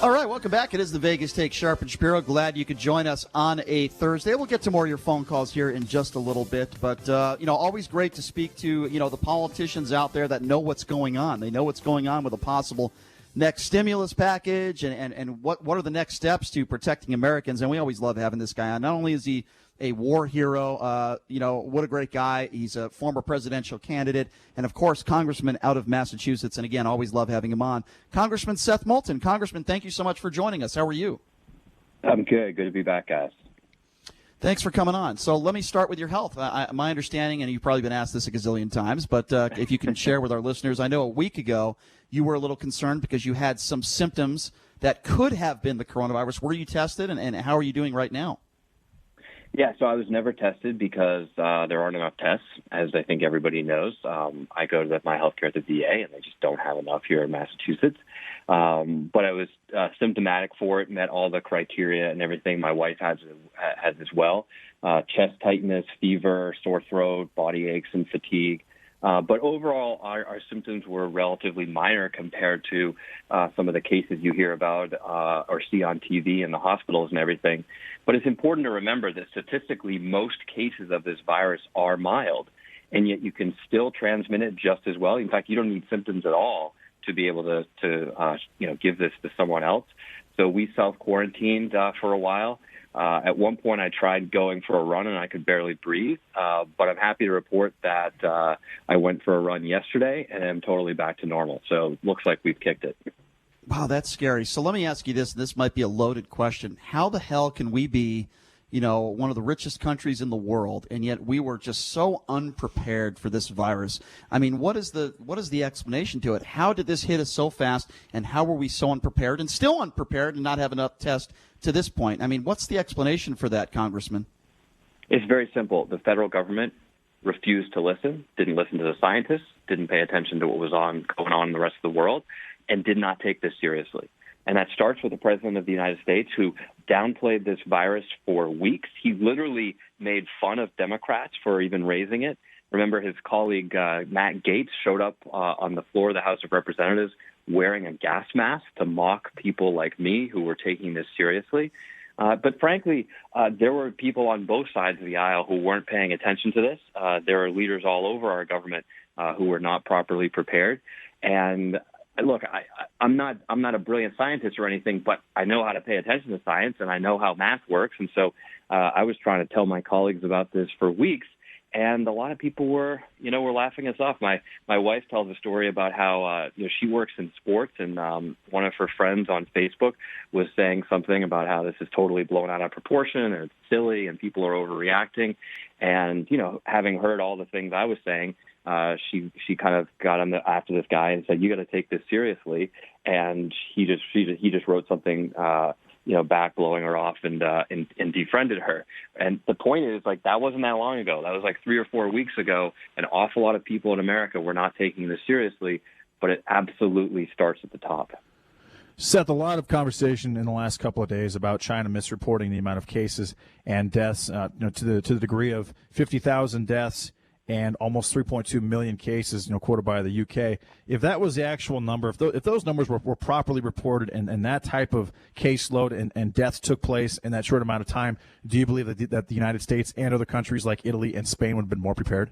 All right, welcome back. It is the Vegas Take, Sharp and Shapiro. Glad you could join us on a Thursday. We'll get to more of your phone calls here in just a little bit. But, always great to speak to, the politicians out there that know what's going on. They know what's going on with a possible next stimulus package and what are the next steps to protecting Americans. And we always love having this guy on. Not only is he a war hero, what a great guy. He's a former presidential candidate and, of course, congressman out of Massachusetts. And, again, always love having him on. Congressman Seth Moulton. Congressman, thank you so much for joining us. How are you? I'm good. Good to be back, guys. Thanks for coming on. So let me start with your health. My understanding, and you've probably been asked this a gazillion times, but if you can share with our listeners, I know a week ago you were a little concerned because you had some symptoms that could have been the coronavirus. Were you tested, and how are you doing right now? Yeah, so I was never tested because there aren't enough tests, as I think everybody knows. I go to my healthcare at the VA, and they just don't have enough here in Massachusetts. But I was symptomatic for it, met all the criteria and everything. My wife has as well. Chest tightness, fever, sore throat, body aches, and fatigue. But overall, our symptoms were relatively minor compared to some of the cases you hear about or see on TV in the hospitals and everything. But it's important to remember that statistically, most cases of this virus are mild, and yet you can still transmit it just as well. In fact, you don't need symptoms at all to be able to give this to someone else. So we self-quarantined for a while. At one point, I tried going for a run, and I could barely breathe. But I'm happy to report that I went for a run yesterday, and I'm totally back to normal. So it looks like we've kicked it. Wow, that's scary. So let me ask you this. This might be a loaded question. How the hell can we be, one of the richest countries in the world, and yet we were just so unprepared for this virus? I mean, what is the explanation to it? How did this hit us so fast, and how were we so unprepared and still unprepared and not have enough tests to this point? I mean, what's the explanation for that, Congressman? It's very simple. The federal government refused to listen, didn't listen to the scientists, didn't pay attention to what was going on in the rest of the world, and did not take this seriously. And that starts with the President of the United States, who downplayed this virus for weeks. He literally made fun of Democrats for even raising it. Remember, his colleague Matt Gaetz showed up on the floor of the House of Representatives wearing a gas mask to mock people like me who were taking this seriously. But frankly, there were people on both sides of the aisle who weren't paying attention to this. There are leaders all over our government who were not properly prepared. And look, I'm not a brilliant scientist or anything, but I know how to pay attention to science, and I know how math works. And so I was trying to tell my colleagues about this for weeks, and a lot of people were laughing us off. My wife tells a story about how she works in sports, and one of her friends on Facebook was saying something about how this is totally blown out of proportion, and it's silly, and people are overreacting. And having heard all the things I was saying, she kind of got after this guy and said, "You got to take this seriously." And he just wrote something, back, blowing her off and defriended her. And the point is, that wasn't that long ago. That was 3 or 4 weeks ago. An awful lot of people in America were not taking this seriously, but it absolutely starts at the top. Seth, a lot of conversation in the last couple of days about China misreporting the amount of cases and deaths, to the degree of 50,000 deaths and almost 3.2 million cases, quoted by the UK. If that was the actual number, if those numbers were properly reported and that type of caseload and deaths took place in that short amount of time, do you believe that the United States and other countries like Italy and Spain would have been more prepared?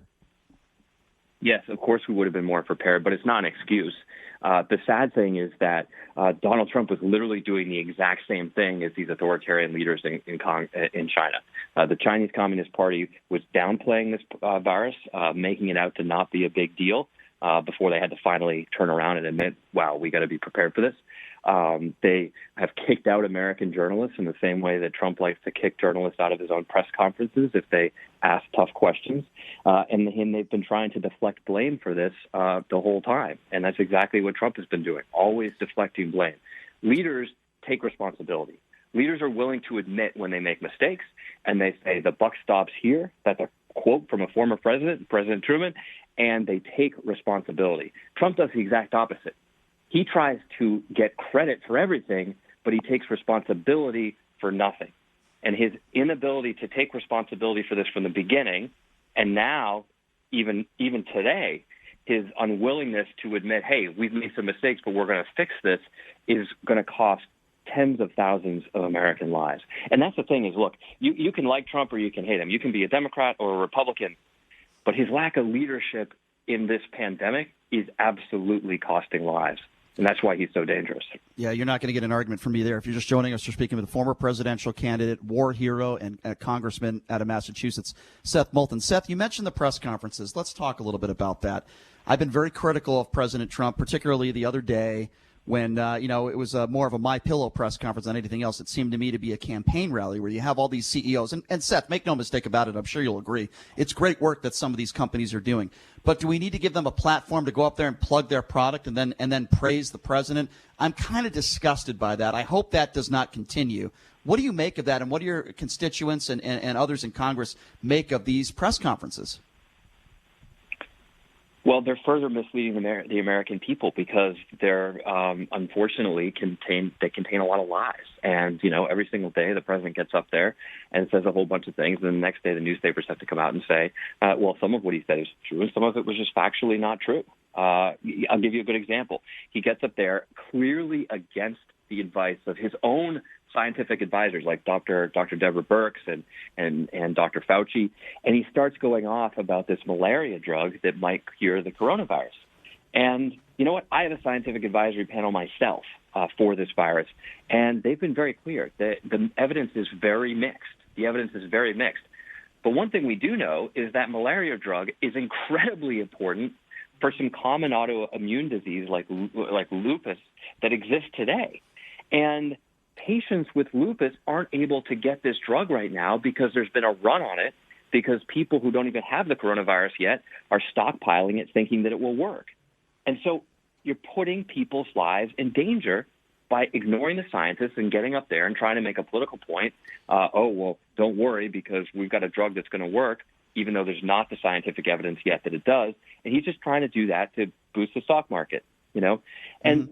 Yes, of course we would have been more prepared, but it's not an excuse. The sad thing is that Donald Trump was literally doing the exact same thing as these authoritarian leaders in China. The Chinese Communist Party was downplaying this virus, making it out to not be a big deal before they had to finally turn around and admit, wow, we got to be prepared for this. They have kicked out American journalists in the same way that Trump likes to kick journalists out of his own press conferences if they ask tough questions. And they've been trying to deflect blame for this the whole time. And that's exactly what Trump has been doing, always deflecting blame. Leaders take responsibility. Leaders are willing to admit when they make mistakes, and they say the buck stops here. That's a quote from a former president, President Truman, and they take responsibility. Trump does the exact opposite. He tries to get credit for everything, but he takes responsibility for nothing. And his inability to take responsibility for this from the beginning, and now, even today, his unwillingness to admit, hey, we've made some mistakes, but we're going to fix this, is going to cost tens of thousands of American lives. And that's the thing is, look, you can like Trump or you can hate him. You can be a Democrat or a Republican, but his lack of leadership in this pandemic is absolutely costing lives. And that's why he's so dangerous. Yeah, you're not going to get an argument from me there. If you're just joining us, we're speaking with the former presidential candidate, war hero, and congressman out of Massachusetts, Seth Moulton. Seth, you mentioned the press conferences. Let's talk a little bit about that. I've been very critical of President Trump, particularly the other day when, it was more of a My Pillow press conference than anything else. It seemed to me to be a campaign rally where you have all these CEOs. And Seth, make no mistake about it, I'm sure you'll agree. It's great work that some of these companies are doing. But do we need to give them a platform to go up there and plug their product and then praise the president? I'm kind of disgusted by that. I hope that does not continue. What do you make of that, and what do your constituents and others in Congress make of these press conferences? Well, they're further misleading the American people because they're unfortunately contain a lot of lies. And, every single day the president gets up there and says a whole bunch of things. And the next day the newspapers have to come out and say, well, some of what he said is true and some of it was just factually not true. I'll give you a good example. He gets up there clearly against the advice of his own scientific advisors like Dr. Deborah Birx and Dr. Fauci, and he starts going off about this malaria drug that might cure the coronavirus. And you know what? I have a scientific advisory panel myself for this virus, and they've been very clear that the evidence is very mixed. But one thing we do know is that malaria drug is incredibly important for some common autoimmune disease like lupus that exists today. And patients with lupus aren't able to get this drug right now because there's been a run on it because people who don't even have the coronavirus yet are stockpiling it thinking that it will work. And so you're putting people's lives in danger by ignoring the scientists and getting up there and trying to make a political point. Don't worry because we've got a drug that's going to work, even though there's not the scientific evidence yet that it does. And he's just trying to do that to boost the stock market, And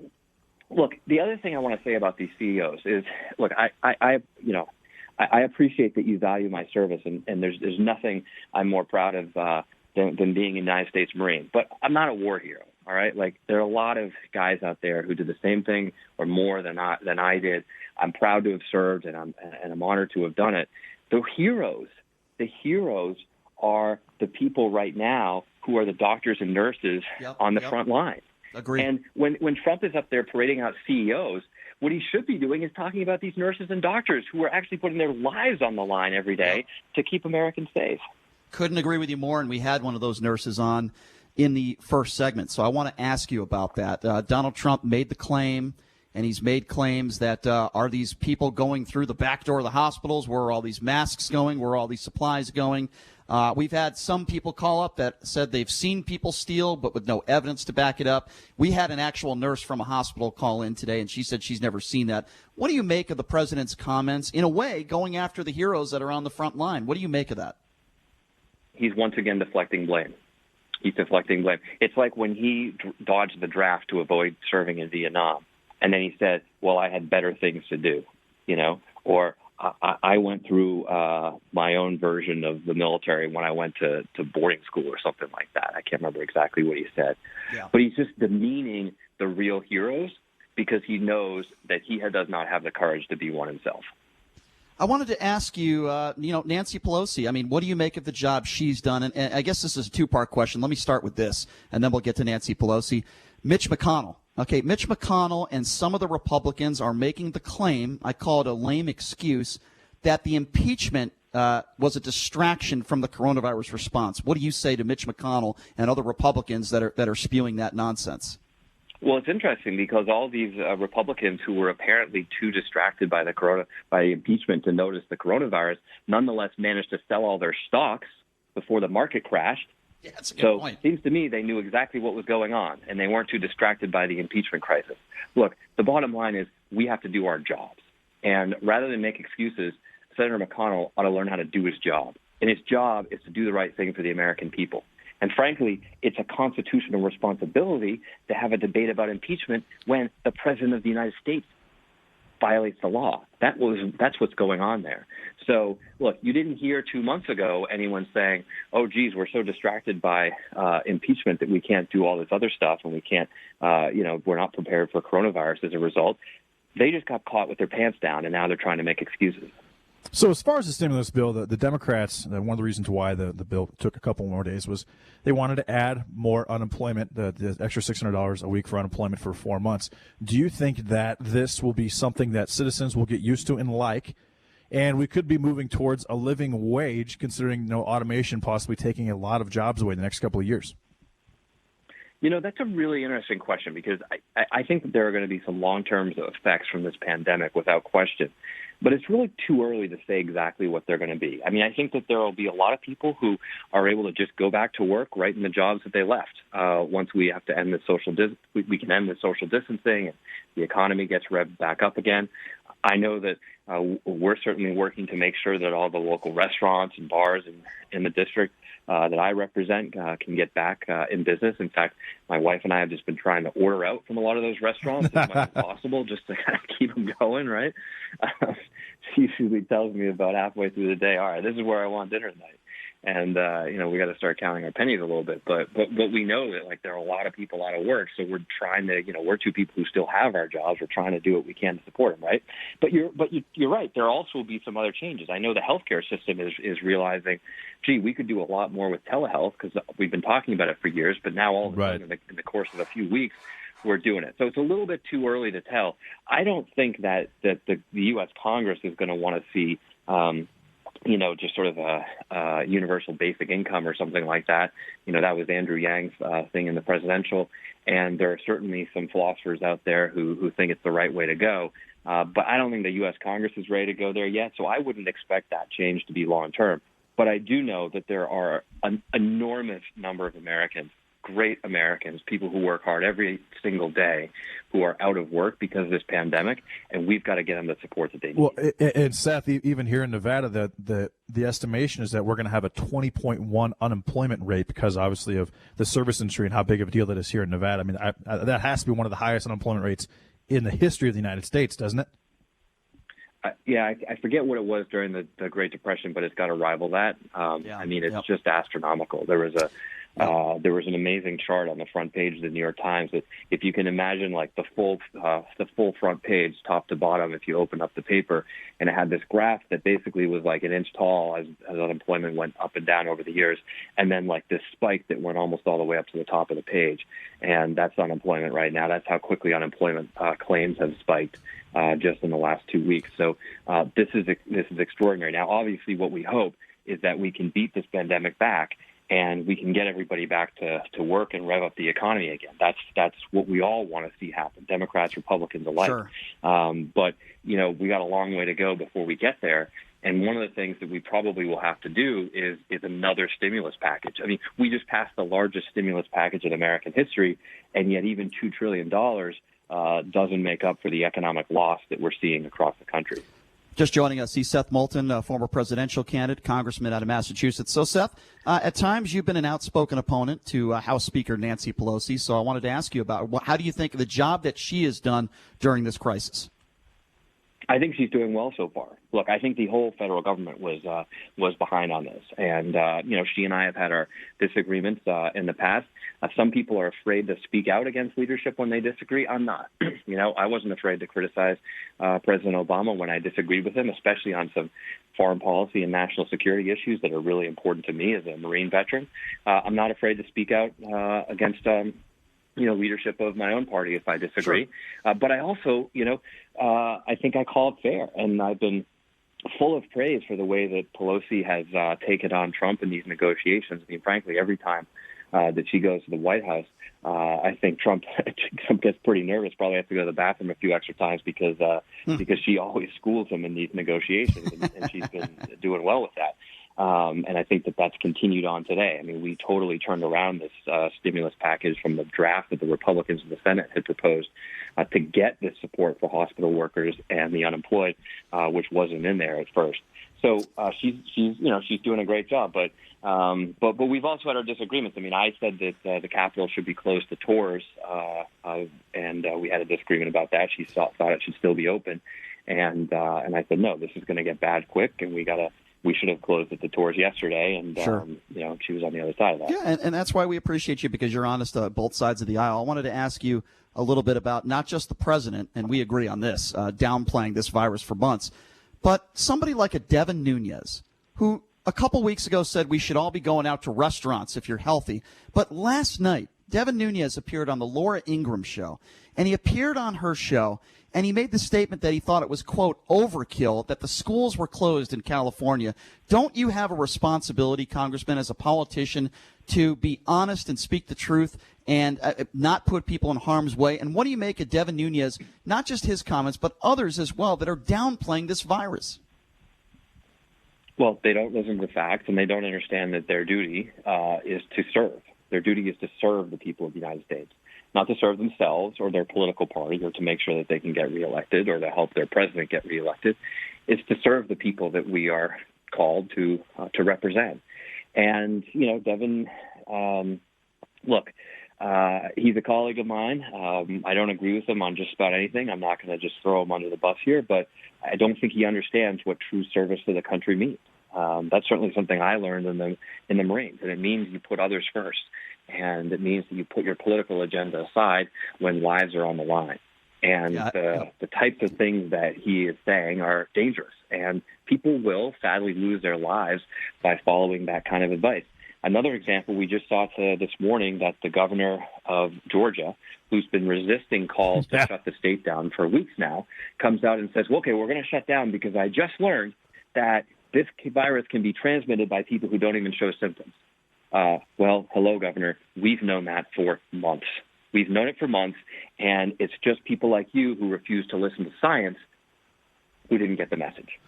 look, the other thing I want to say about these CEOs is, look, I appreciate that you value my service, and there's nothing I'm more proud of than being a United States Marine. But I'm not a war hero, all right? Like, there are a lot of guys out there who did the same thing or more than I did. I'm proud to have served, and I'm honored to have done it. The heroes are the people right now who are the doctors and nurses on the front line. Agreed. And when Trump is up there parading out CEOs, what he should be doing is talking about these nurses and doctors who are actually putting their lives on the line every day to keep Americans safe. Couldn't agree with you more, and we had one of those nurses on in the first segment. So I want to ask you about that. Donald Trump made the claim, and he's made claims that are these people going through the back door of the hospitals? Where are all these masks going? Where are all these supplies going? We've had some people call up that said they've seen people steal, but with no evidence to back it up. We had an actual nurse from a hospital call in today, and she said she's never seen that. What do you make of the president's comments, in a way, going after the heroes that are on the front line? What do you make of that? He's once again deflecting blame. It's like when he dodged the draft to avoid serving in Vietnam, and then he said, well, I had better things to do, or I went through my own version of the military when I went to boarding school or something like that. I can't remember exactly what he said. Yeah. But he's just demeaning the real heroes because he knows that he does not have the courage to be one himself. I wanted to ask you, Nancy Pelosi, I mean, what do you make of the job she's done? And I guess this is a two-part question. Let me start with this, and then we'll get to Nancy Pelosi. Mitch McConnell. Okay, Mitch McConnell and some of the Republicans are making the claim, I call it a lame excuse, that the impeachment was a distraction from the coronavirus response. What do you say to Mitch McConnell and other Republicans that are spewing that nonsense? Well, it's interesting because all these Republicans who were apparently too distracted by by impeachment to notice the coronavirus, nonetheless managed to sell all their stocks before the market crashed. Yeah, that's a good point. It seems to me they knew exactly what was going on, and they weren't too distracted by the impeachment crisis. Look, the bottom line is we have to do our jobs. And rather than make excuses, Senator McConnell ought to learn how to do his job. And his job is to do the right thing for the American people. And frankly, it's a constitutional responsibility to have a debate about impeachment when the President of the United States violates the law. That's what's going on there. So, look, you didn't hear 2 months ago anyone saying, oh, geez, we're so distracted by impeachment that we can't do all this other stuff and we can't, we're not prepared for coronavirus as a result. They just got caught with their pants down, and now they're trying to make excuses. So as far as the stimulus bill, the Democrats, one of the reasons why the bill took a couple more days was they wanted to add more unemployment, the extra $600 a week for unemployment for 4 months. Do you think that this will be something that citizens will get used to and like, and we could be moving towards a living wage, considering automation possibly taking a lot of jobs away in the next couple of years? That's a really interesting question, because I think that there are going to be some long-term effects from this pandemic without question. But it's really too early to say exactly what they're going to be. I mean, I think that there will be a lot of people who are able to just go back to work right in the jobs that they left. Once we have to end the we can end the social distancing and the economy gets revved back up again. I know that we're certainly working to make sure that all the local restaurants and bars in the district that I represent can get back in business. In fact, my wife and I have just been trying to order out from a lot of those restaurants as much as possible, just to kind of keep them going, right? She usually tells me about halfway through the day, all right, this is where I want dinner tonight. And, we got to start counting our pennies a little bit. But we know that, there are a lot of people out of work. So we're trying to, we're two people who still have our jobs. We're trying to do what we can to support them, right? But you're right. There also will be some other changes. I know the healthcare system is realizing, gee, we could do a lot more with telehealth, because we've been talking about it for years. But now all of a sudden, in the course of a few weeks, we're doing it. So it's a little bit too early to tell. I don't think that the U.S. Congress is going to want to see just sort of a universal basic income or something like that. That was Andrew Yang's thing in the presidential, and there are certainly some philosophers out there who think it's the right way to go. But I don't think the U.S. Congress is ready to go there yet, so I wouldn't expect that change to be long-term. But I do know that there are an enormous number of Americans, great Americans, people who work hard every single day, who are out of work because of this pandemic, and we've got to get them the support that they need. Well, and Seth, even here in Nevada, the estimation is that we're going to have a 20.1 unemployment rate because, obviously, of the service industry and how big of a deal that is here in Nevada. I mean, that has to be one of the highest unemployment rates in the history of the United States, doesn't it? I forget what it was during the Great Depression, but it's got to rival that. It's just astronomical. There was an amazing chart on the front page of the New York Times that, if you can imagine, the full front page, top to bottom, if you open up the paper, and it had this graph that basically was an inch tall as unemployment went up and down over the years, and then this spike that went almost all the way up to the top of the page. And that's unemployment right now. That's how quickly unemployment claims have spiked just in the last 2 weeks. So this is extraordinary. Now, obviously, what we hope is that we can beat this pandemic back, and we can get everybody back to work and rev up the economy again. That's what we all want to see happen, Democrats, Republicans alike. Sure. But we got a long way to go before we get there. And one of the things that we probably will have to do is another stimulus package. I mean, we just passed the largest stimulus package in American history, and yet even $2 trillion doesn't make up for the economic loss that we're seeing across the country. Just joining us, he's Seth Moulton, former presidential candidate, congressman out of Massachusetts. So, Seth, at times you've been an outspoken opponent to House Speaker Nancy Pelosi. So I wanted to ask you about how do you think of the job that she has done during this crisis? I think she's doing well so far. Look, I think the whole federal government was behind on this, and she and I have had our disagreements in the past. Some people are afraid to speak out against leadership when they disagree. I'm not. I wasn't afraid to criticize President Obama when I disagreed with him, especially on some foreign policy and national security issues that are really important to me as a Marine veteran. I'm not afraid to speak out against leadership of my own party if I disagree. Sure. But I also, I think I call it fair. And I've been full of praise for the way that Pelosi has taken on Trump in these negotiations. I mean, frankly, every time that she goes to the White House, I think Trump gets pretty nervous, probably has to go to the bathroom a few extra times because she always schools him in these negotiations, and she's been doing well with that. And I think that that's continued on today. I mean, we totally turned around this stimulus package from the draft that the Republicans in the Senate had proposed to get this support for hospital workers and the unemployed, which wasn't in there at first. So she's doing a great job. But we've also had our disagreements. I mean, I said that the Capitol should be closed to tours, and we had a disagreement about that. She thought it should still be open, and I said no, this is going to get bad quick, and we got to we should have closed at the doors yesterday, and Sure. she was on the other side of that. Yeah, and that's why we appreciate you, because you're honest both sides of the aisle. I wanted to ask you a little bit about not just the president, and we agree on this, downplaying this virus for months, but somebody like a Devin Nunes, who a couple weeks ago said we should all be going out to restaurants if you're healthy. But last night, Devin Nunes appeared on the Laura Ingraham show, and he appeared on her show, and he made the statement that he thought it was, quote, overkill, that the schools were closed in California. Don't you have a responsibility, Congressman, as a politician, to be honest and speak the truth and not put people in harm's way? And what do you make of Devin Nunes, not just his comments, but others as well, that are downplaying this virus? Well, they don't listen to the facts, and they don't understand that their duty is to serve. Their duty is to serve the people of the United States, not to serve themselves or their political party or to make sure that they can get reelected or to help their president get reelected. It's to serve the people that we are called to represent. And, Devin, look, he's a colleague of mine. I don't agree with him on just about anything. I'm not going to just throw him under the bus here, but I don't think he understands what true service to the country means. That's certainly something I learned in the Marines, and it means you put others first, and it means that you put your political agenda aside when lives are on the line. And the types of things that he is saying are dangerous, and people will sadly lose their lives by following that kind of advice. Another example, we just saw this morning that the governor of Georgia, who's been resisting calls to shut the state down for weeks now, comes out and says, well, okay, we're going to shut down because I just learned that this virus can be transmitted by people who don't even show symptoms. Well, hello, Governor. We've known that for months. We've known it for months, and it's just people like you who refuse to listen to science who didn't get the message.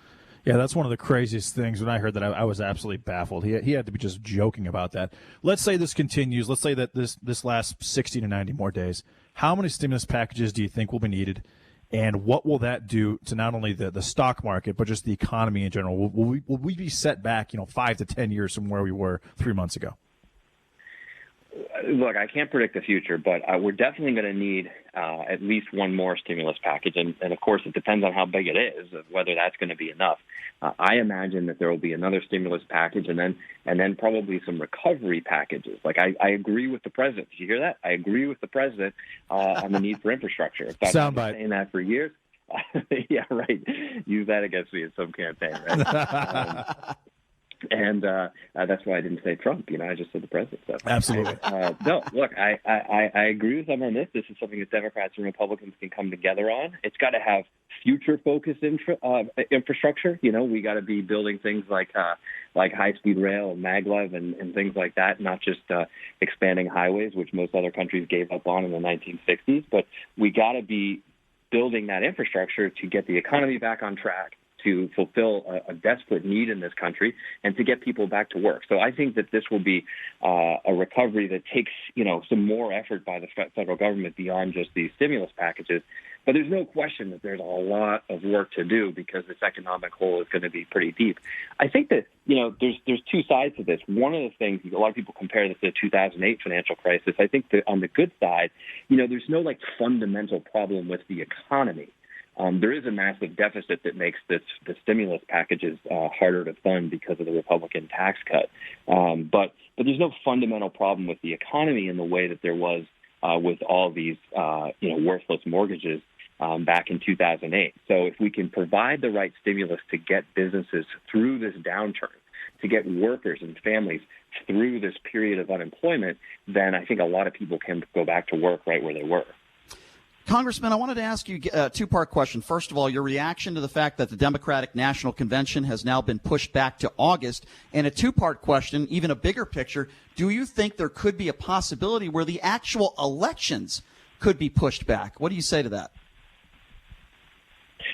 Yeah, that's one of the craziest things. When I heard that, I was absolutely baffled. He had to be just joking about that. Let's say this continues. Let's say that this lasts 60 to 90 more days. How many stimulus packages do you think will be needed? And what will that do to not only the stock market, but just the economy in general? Will we be set back, 5 to 10 years from where we were 3 months ago? Look, I can't predict the future, but we're definitely going to need at least one more stimulus package. And of course, it depends on how big it is, whether that's going to be enough. I imagine that there will be another stimulus package and then probably some recovery packages. Like I agree with the president. Did you hear that? I agree with the president on the need for infrastructure. In fact, I've been saying that for years. Yeah, right. Use that against me in some campaign, right? And that's why I didn't say Trump. I just said the president. So. Absolutely. No, look, I agree with them on this. This is something that Democrats and Republicans can come together on. It's got to have future-focused infrastructure. We got to be building things like high-speed rail and maglev and things like that, not just expanding highways, which most other countries gave up on in the 1960s. But we got to be building that infrastructure to get the economy back on track, to fulfill a desperate need in this country, and to get people back to work. So I think that this will be a recovery that takes, some more effort by the federal government beyond just these stimulus packages. But there's no question that there's a lot of work to do because this economic hole is going to be pretty deep. I think that, there's two sides to this. One of the things, a lot of people compare this to the 2008 financial crisis. I think that on the good side, there's no fundamental problem with the economy. There is a massive deficit that makes the stimulus packages harder to fund because of the Republican tax cut. But there's no fundamental problem with the economy in the way that there was with all these worthless mortgages back in 2008. So if we can provide the right stimulus to get businesses through this downturn, to get workers and families through this period of unemployment, then I think a lot of people can go back to work right where they were. Congressman, I wanted to ask you a two-part question. First of all, your reaction to the fact that the Democratic National Convention has now been pushed back to August, and a two-part question, even a bigger picture. Do you think there could be a possibility where the actual elections could be pushed back? What do you say to that?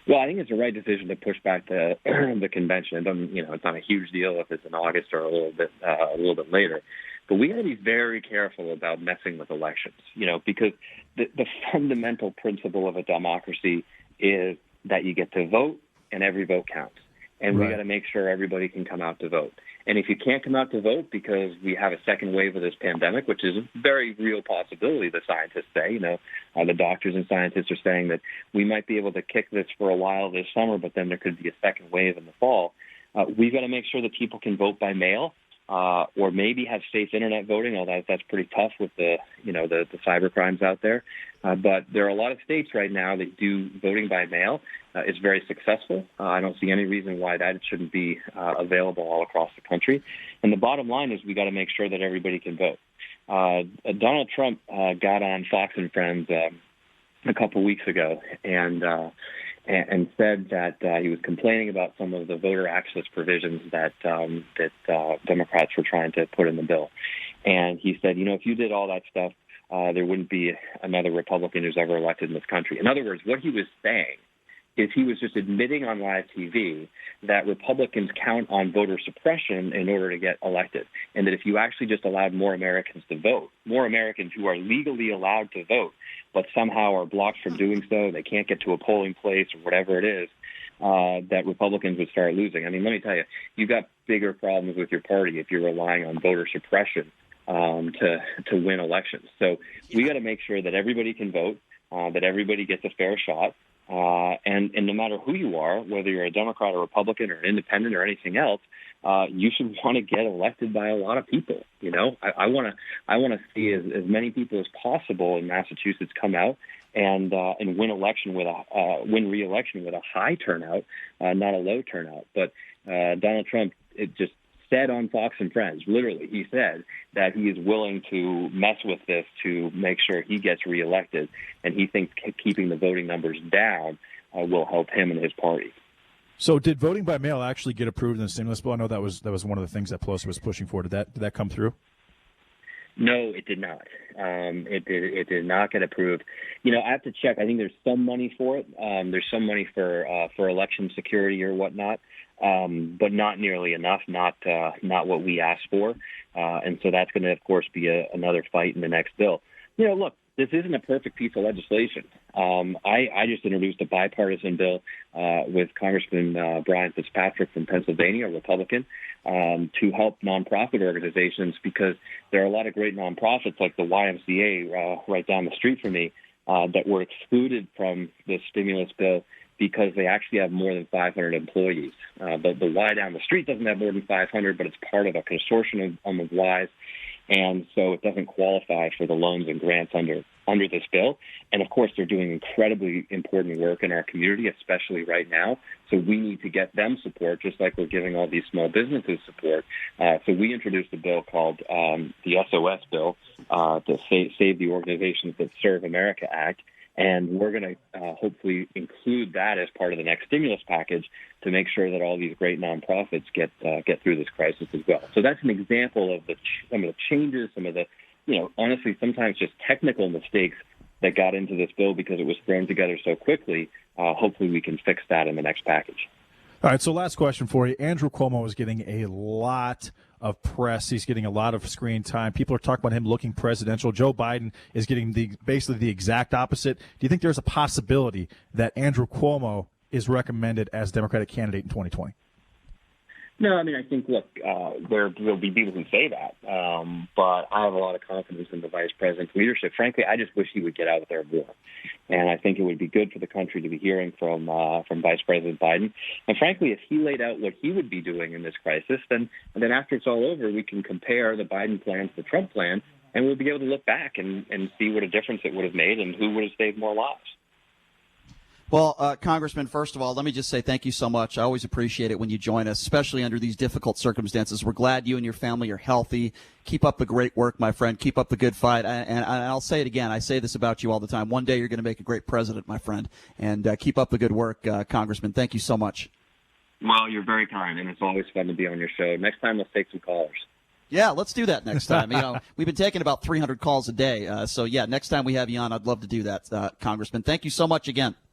Well, I think it's the right decision to push back the convention. It's not a huge deal if it's in August or a little bit later. But we got to be very careful about messing with elections, because the fundamental principle of a democracy is that you get to vote and every vote counts. And we got to make sure everybody can come out to vote. And if you can't come out to vote because we have a second wave of this pandemic, which is a very real possibility, the scientists say, the doctors and scientists are saying that we might be able to kick this for a while this summer, but then there could be a second wave in the fall. We've got to make sure that people can vote by mail. Or maybe have safe internet voting, although that's pretty tough with the cyber crimes out there. But there are a lot of states right now that do voting by mail. It's very successful. I don't see any reason why that shouldn't be available all across the country. And the bottom line is we got to make sure that everybody can vote. Donald Trump got on Fox and Friends a couple weeks ago and said that he was complaining about some of the voter access provisions that Democrats were trying to put in the bill. And he said, if you did all that stuff, there wouldn't be another Republican who's ever elected in this country. In other words, what he was saying is he was just admitting on live TV that Republicans count on voter suppression in order to get elected, and that if you actually just allowed more Americans to vote, more Americans who are legally allowed to vote, but somehow are blocked from doing so, they can't get to a polling place or whatever it is, that Republicans would start losing. I mean, let me tell you, you've got bigger problems with your party if you're relying on voter suppression to win elections. So we got to make sure that everybody can vote, that everybody gets a fair shot. And no matter who you are, whether you're a Democrat or Republican or an independent or anything else, you should want to get elected by a lot of people. I want to see as many people as possible in Massachusetts come out and win re-election with a high turnout, not a low turnout. But Donald Trump, it just said on Fox and Friends, literally, he said that he is willing to mess with this to make sure he gets reelected, and he thinks keeping the voting numbers down will help him and his party. So did voting by mail actually get approved in the stimulus bill? I know that was one of the things that Pelosi was pushing for. Did that come through? No, it did not. It did not get approved. I have to check. I think there's some money for it. There's some money for election security or whatnot, but not nearly enough. Not what we asked for, and so that's going to, of course, be another fight in the next bill. Look, this isn't a perfect piece of legislation. I just introduced a bipartisan bill with Congressman Brian Fitzpatrick from Pennsylvania, a Republican, to help nonprofit organizations, because there are a lot of great nonprofits like the YMCA right down the street from me that were excluded from the stimulus bill because they actually have more than 500 employees. The Y down the street doesn't have more than 500, but it's part of a consortium of Ys. And so it doesn't qualify for the loans and grants under this bill. And, of course, they're doing incredibly important work in our community, especially right now. So we need to get them support, just like we're giving all these small businesses support. So we introduced a bill called the SOS bill, the Save the Organizations That Serve America Act. And we're going to hopefully include that as part of the next stimulus package to make sure that all these great nonprofits get through this crisis as well. So that's an example of some of the changes, some of the, honestly, sometimes just technical mistakes that got into this bill because it was thrown together so quickly. Hopefully we can fix that in the next package. All right, so last question for you. Andrew Cuomo is getting a lot of press. He's getting a lot of screen time. People are talking about him looking presidential. Joe Biden is getting basically the exact opposite. Do you think there's a possibility that Andrew Cuomo is recommended as Democratic candidate in 2020? No, I mean, I think, look, there will be people who say that, but I have a lot of confidence in the vice president's leadership. Frankly, I just wish he would get out there more. And I think it would be good for the country to be hearing from Vice President Biden. And frankly, if he laid out what he would be doing in this crisis, then after it's all over, we can compare the Biden plan to the Trump plan, and we'll be able to look back and see what a difference it would have made and who would have saved more lives. Well, Congressman, first of all, let me just say thank you so much. I always appreciate it when you join us, especially under these difficult circumstances. We're glad you and your family are healthy. Keep up the great work, my friend. Keep up the good fight. And I'll say it again. I say this about you all the time. One day you're going to make a great president, my friend. And keep up the good work, Congressman. Thank you so much. Well, you're very kind, and it's always fun to be on your show. Next time, let's take some callers. Yeah, let's do that next time. We've been taking about 300 calls a day. So, yeah, next time we have you on, I'd love to do that, Congressman. Thank you so much again.